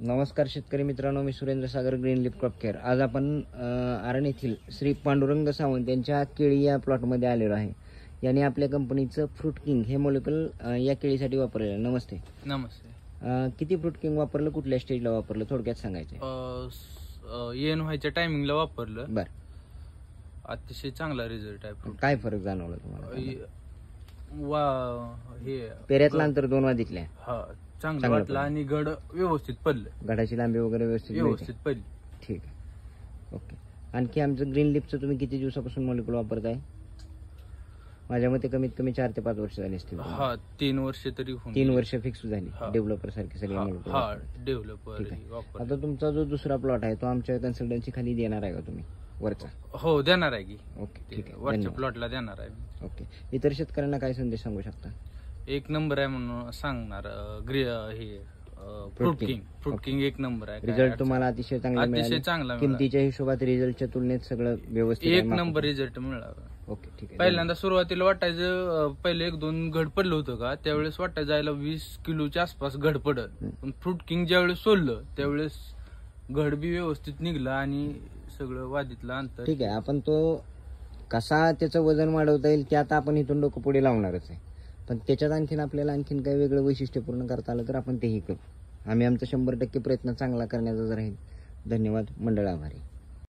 नमस्कार शेतकरी मित्रांनो, मी सुरेंद्र सागर ग्रीन लीफ क्रॉप केअर. आज आपण आरण येथील श्री पांडुरंग सावंत यांच्या केळी या प्लॉटमध्ये आलेलो आहे. यांनी आपल्या कंपनीचं फ्रूट किंग हे मॉलिक्युल या केळीसाठी वापरलेलं आहे. नमस्ते. नमस्ते. किती फ्रूट किंग वापरलं, कुठल्या स्टेजला वापरलं, थोडक्यात सांगायचं. येण व्हायच्या टायमिंगला वापरलं. बर, अतिशय चांगला रिझल्ट आहे. काय फरक जाणवला तुम्हाला? हे पेऱ्यातलं अंतर 2 वाजतल्या चांगलं वाटलं आणि घड व्यवस्थित पडलं. घडाची लांबी वगैरे व्यवस्थित पडली. ठीक आहे, ओके. आणखी आमचं ग्रीन लिफचं तुम्ही किती दिवसापासून मॉलिक्युल वापरताय? माझ्या मते कमीत कमी 4 ते 5 वर्ष झाली असतील. 3 वर्ष तरी 3 वर्ष फिक्स झाली. डेव्हलपर सारखी सगळी डेव्हलपर. आता तुमचा जो दुसरा प्लॉट आहे तो आमच्या कन्सल्टन्सी खाली देणार आहे का तुम्ही वरचा? हो, देणार आहे की. ओके, ठीक आहे. वरच्या प्लॉटला देणार आहे. ओके. इतर शेतकऱ्यांना काय संदेश सांगू शकता? 1 नंबर आहे म्हणून सांगणार. फ्रूट किंग 1 नंबर आहे. रिझल्ट तुम्हाला अतिशय चांगला चांगला किमतीच्या हिशोबात रिझल्टच्या तुलनेत सगळं व्यवस्थित 1 नंबर रिझल्ट मिळाला. ओके, ठीक आहे. पहिल्यांदा सुरुवातीला वाटायचं, पहिले 1-2 घड पडलं होतं का, त्यावेळेस वाटायचं जायला 20 किलोच्या आसपास घड पडत. पण फ्रूट किंग ज्यावेळेस सोडलं त्यावेळेस घड बी व्यवस्थित निघलं आणि सगळं वादीतलं अंतर. ठीक आहे. आपण तो कसा त्याचं वजन वाढवता येईल ते आता आपण इथून डोकं पुढे लावणारच आहे. पण त्याच्यात आणखीन आपल्याला आणखीन काही वेगळं वैशिष्ट्यपूर्ण करता आलं तर आपण तेही करू. आम्ही आमचा 100% प्रयत्न चांगला करण्याचा राहील. धन्यवाद. मंडळ आभारी.